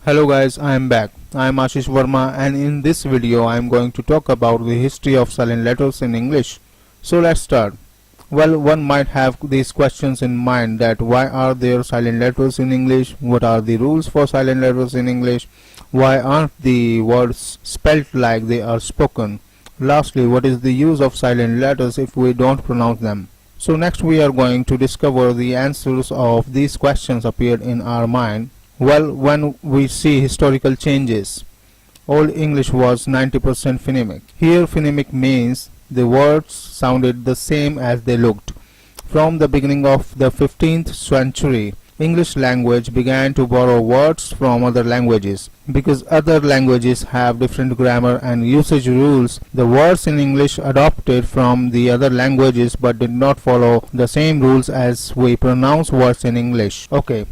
Hello guys, I am back. I am Ashish Verma and in this video I am going to talk about the history of silent letters in English. So let's start. Well, one might have these questions in mind that why are there silent letters in English? What are the rules for silent letters in English? Why aren't the words spelt like they are spoken? Lastly, what is the use of silent letters if we don't pronounce them? So next we are going to discover the answers of these questions appeared in our mind. Well, when we see historical changes, Old English was 90% phonemic. Here phonemic means the words sounded the same as they looked. From the beginning of the 15th century, English language began to borrow words from other languages. Because other languages have different grammar and usage rules, the words in English adopted from the other languages but did not follow the same rules as we pronounce words in English. Okay.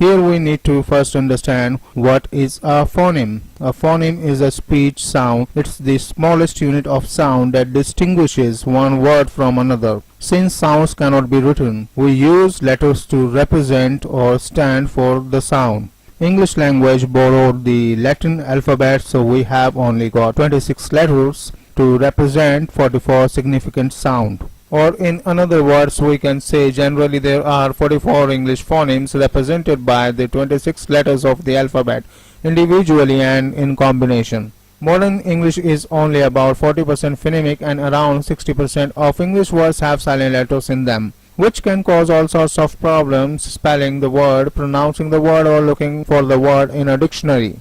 Here we need to first understand what is a phoneme. A phoneme is a speech sound. It's the smallest unit of sound that distinguishes one word from another. Since sounds cannot be written, we use letters to represent or stand for the sound. English language borrowed the Latin alphabet, so we have only got 26 letters to represent 44 significant sounds. Or in other words, we can say generally there are 44 English phonemes represented by the 26 letters of the alphabet, individually and in combination. Modern English is only about 40% phonemic and around 60% of English words have silent letters in them, which can cause all sorts of problems spelling the word, pronouncing the word, or looking for the word in a dictionary.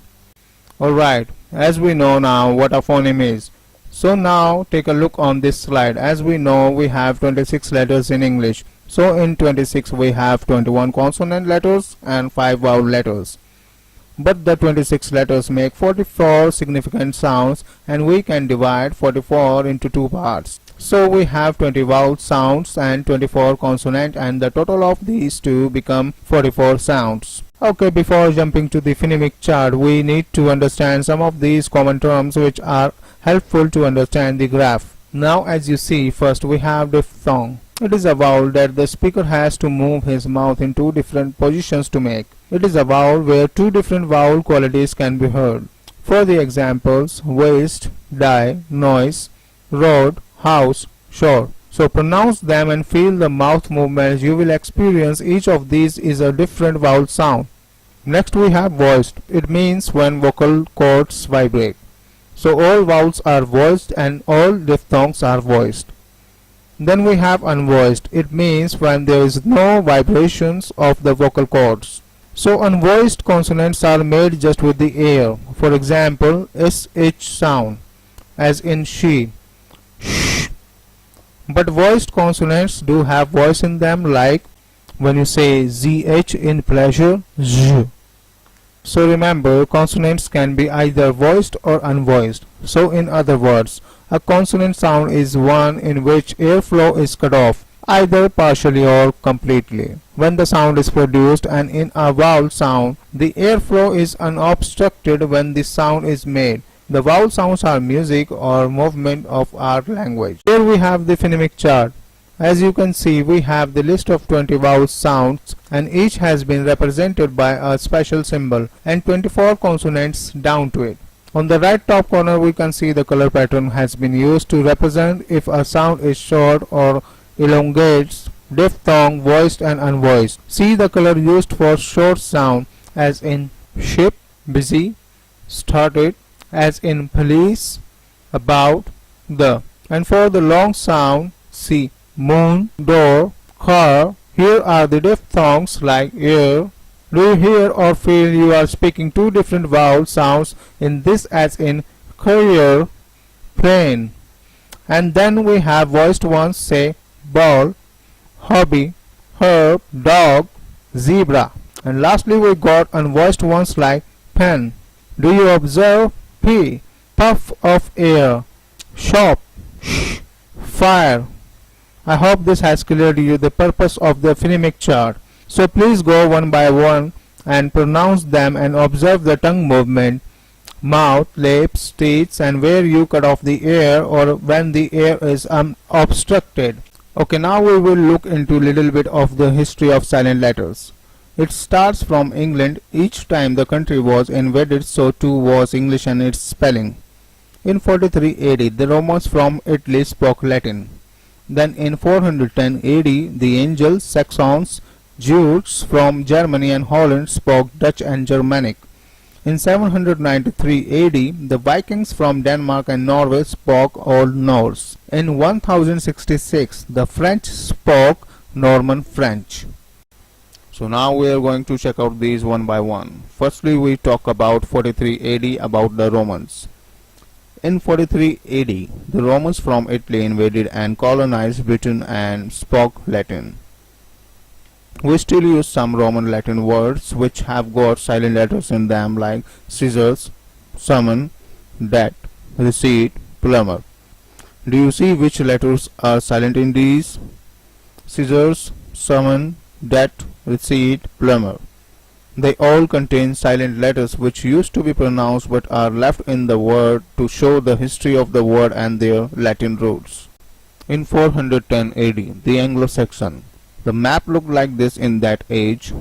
Alright, as we know now what a phoneme is. So now take a look on this slide. As we know, we have 26 letters in English. So in 26 we have 21 consonant letters and 5 vowel letters. But the 26 letters make 44 significant sounds and we can divide 44 into two parts. So we have 20 vowel sounds and 24 consonant, and the total of these two become 44 sounds. Okay, before jumping to the phonemic chart, we need to understand some of these common terms which are helpful to understand the graph. Now as you see, first we have diphthong. It is a vowel that the speaker has to move his mouth in two different positions to make. It is a vowel where two different vowel qualities can be heard. For the examples, waste, die, noise, road, house, shore. So pronounce them and feel the mouth movements you will experience. Each of these is a different vowel sound. Next we have voiced. It means when vocal cords vibrate. So all vowels are voiced and all diphthongs are voiced. Then we have unvoiced. It means when there is no vibrations of the vocal cords. So unvoiced consonants are made just with the air. For example, sh sound, as in she, sh. But voiced consonants do have voice in them, like when you say zh in pleasure, z. So remember, consonants can be either voiced or unvoiced. So in other words, a consonant sound is one in which airflow is cut off, either partially or completely, when the sound is produced, and in a vowel sound, the airflow is unobstructed when the sound is made. The vowel sounds are music or movement of our language. Here we have the phonemic chart. As you can see, we have the list of 20 vowel sounds and each has been represented by a special symbol and 24 consonants down to it. On the right top corner we can see the color pattern has been used to represent if a sound is short or elongates, diphthong, voiced and unvoiced. See the color used for short sound, as in ship, busy, started, as in police, about, the. And for the long sound, see moon, door, car. Here are the diphthongs like ear. Do you hear or feel you are speaking two different vowel sounds in this, as in career, plane? And then we have voiced ones, say ball, hobby, herb, dog, zebra. And lastly we got unvoiced ones like pen. Do you observe? P, puff of air, shop, sh, fire. I hope this has cleared you the purpose of the phonemic chart. So please go one by one and pronounce them and observe the tongue movement, mouth, lips, teeth, and where you cut off the air or when the air is obstructed. Okay, now we will look into little bit of the history of silent letters. It starts from England. Each time the country was invaded, so too was English and its spelling. In 43 AD, the Romans from Italy spoke Latin. Then in 410 AD, the Anglo Saxons, Jews from Germany and Holland spoke Dutch and Germanic. In 793 AD, the Vikings from Denmark and Norway spoke Old Norse. In 1066, the French spoke Norman French. So now we are going to check out these one by one. Firstly, we talk about 43 AD about the Romans. In 43 AD, the Romans from Italy invaded and colonized Britain and spoke Latin. We still use some Roman Latin words which have got silent letters in them like scissors, summon, debt, receipt, plumber. Do you see which letters are silent in these? Scissors, summon, debt, receipt, plumber. They all contain silent letters which used to be pronounced but are left in the word to show the history of the word and their Latin roots. In 410 AD, the Anglo Saxon. The map looked like this in that age.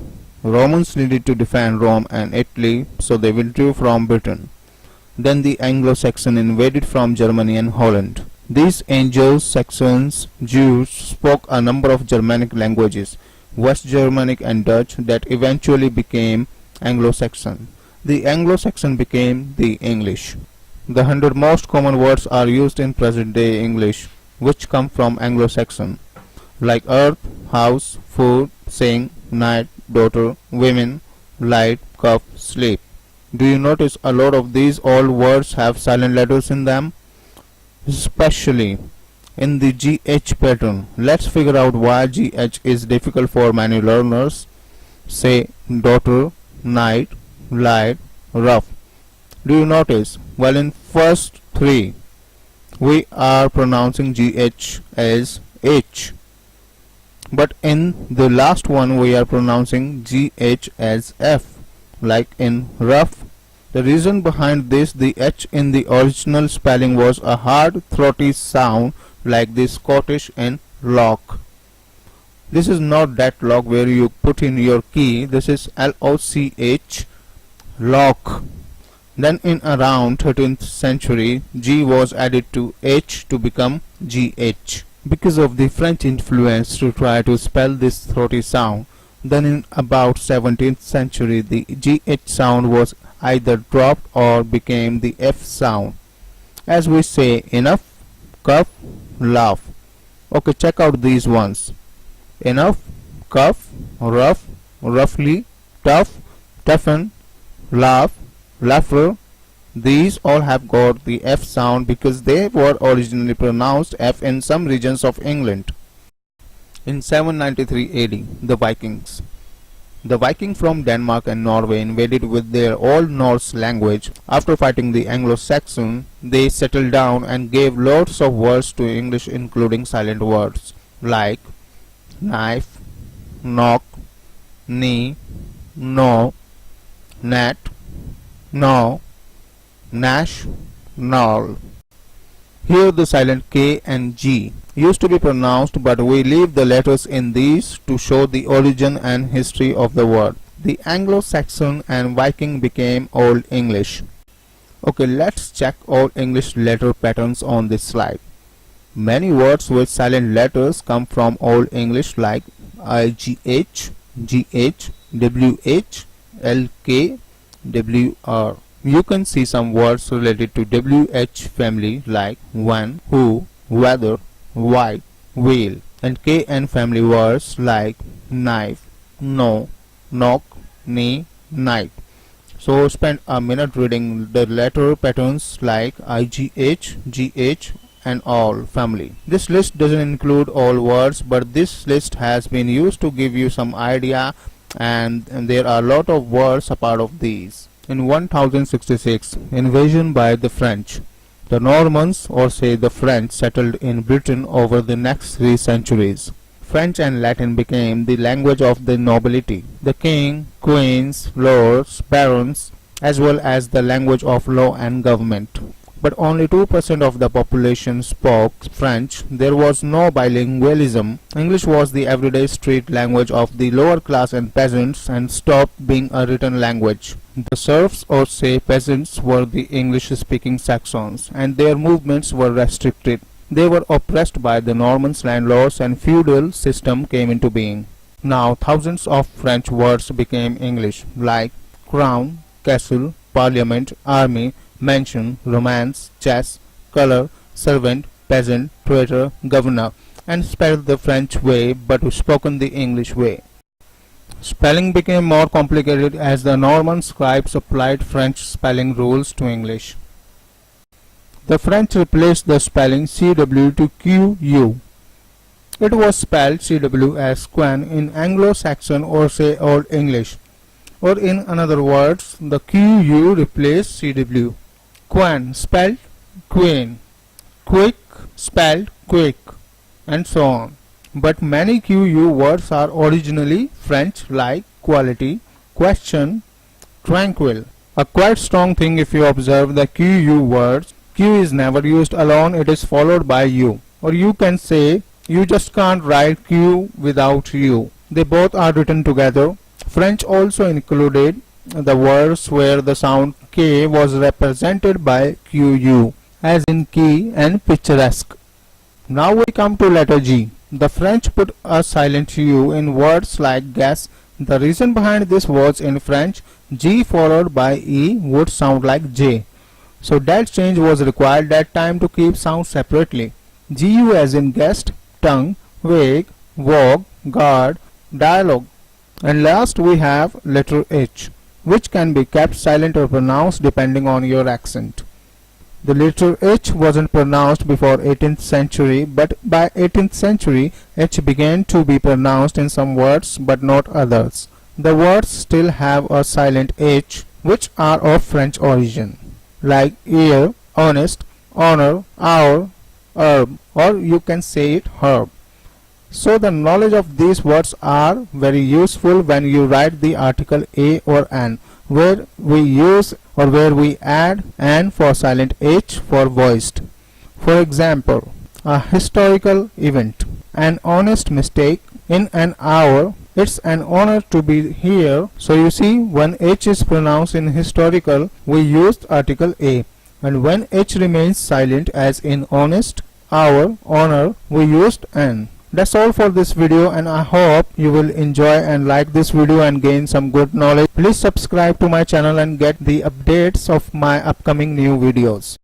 Romans needed to defend Rome and Italy, so they withdrew from Britain. Then the Anglo Saxon invaded from Germany and Holland. These Anglo Saxons, Jews, spoke a number of Germanic languages, West Germanic and Dutch, that eventually became Anglo Saxon. The Anglo Saxon became the English. The 100 most common words are used in present day English, which come from Anglo Saxon, like earth, house, food, sing, night, daughter, women, light, cup, sleep. Do you notice a lot of these old words have silent letters in them? Especially in the GH pattern. Let's figure out why GH is difficult for many learners. Say daughter, night, light, rough. Do you notice? Well, in first three, we are pronouncing GH as H. But in the last one we are pronouncing GH as F, like in rough. The reason behind this, the H in the original spelling was a hard throaty sound like the Scottish in lock. This is not that lock where you put in your key. This is LOCH, lock. Then in around 13th century, G was added to H to become GH. Because of the French influence to try to spell this throaty sound. Then in about 17th century, the GH sound was either dropped or became the F sound. As we say, enough, cuff, laugh. Okay, check out these ones. Enough, cuff, rough, roughly, tough, toughen, laugh, laughter. These all have got the F sound because they were originally pronounced F in some regions of England. In 793 AD, the Vikings. The Viking from Denmark and Norway invaded with their Old Norse language. After fighting the Anglo Saxon, they settled down and gave lots of words to English, including silent words like knife, knock, knee, no, net, no, Nash, Null. Here the silent K and G used to be pronounced, but we leave the letters in these to show the origin and history of the word. The Anglo-Saxon and Viking became Old English. Okay, let's check Old English letter patterns on this slide. Many words with silent letters come from Old English like IGH, GH, WH, LK, WR. You can see some words related to WH family like one, who, weather, white, whale, and KN family words like knife, no, knock, knee, night. So spend a minute reading the letter patterns like IGH, GH, and all family. This list doesn't include all words, but this list has been used to give you some idea, and there are a lot of words a part of these. In 1066, invasion by the French. The Normans, or say the French, settled in Britain over the next 3 centuries. French and Latin became the language of the nobility, the king, queens, lords, barons, as well as the language of law and government. but only 2% of the population spoke French. There was no bilingualism. English was the everyday street language of the lower class and peasants and stopped being a written language. The serfs, or say peasants, were the English-speaking Saxons, and their movements were restricted. They were oppressed by the Normans landlords and feudal system came into being. Now thousands of French words became English, like crown, castle, parliament, army, mansion, romance, chess, color, servant, peasant, traitor, governor, and spelled the French way but spoken the English way. Spelling became more complicated as the Norman scribes applied French spelling rules to English. The French replaced the spelling CW to QU. It was spelled CW as Quan in Anglo Saxon or say Old English, or in other words, the QU replaced CW. Quan spelled queen, quick spelled quick, and so on. But many QU words are originally French, like quality, question, tranquil. A quite strong thing if you observe the QU words. Q is never used alone, it is followed by U. Or you can say, you just can't write Q without U. They both are written together. French also included the words where the sound K was represented by QU, as in key and picturesque. Now we come to letter G. The French put a silent U in words like guess. The reason behind this was in French, G followed by E would sound like J. So that change was required that time to keep sounds separately. GU as in guest, tongue, wake, vogue, guard, dialogue. And last we have letter H, which can be kept silent or pronounced depending on your accent. The letter H wasn't pronounced before 18th century, but by 18th century H began to be pronounced in some words but not others. The words still have a silent H which are of French origin, like ear, honest, honor, hour, herb, or you can say it herb. So the knowledge of these words are very useful when you write the article a or an, where we use or where we add an for silent H for voiced. For example, a historical event, an honest mistake, in an hour, it's an honor to be here. So you see, when H is pronounced in historical, we used article a, and when H remains silent as in honest, hour, honor, we used an. That's all for this video, and I hope you will enjoy and like this video and gain some good knowledge. Please subscribe to my channel and get the updates of my upcoming new videos.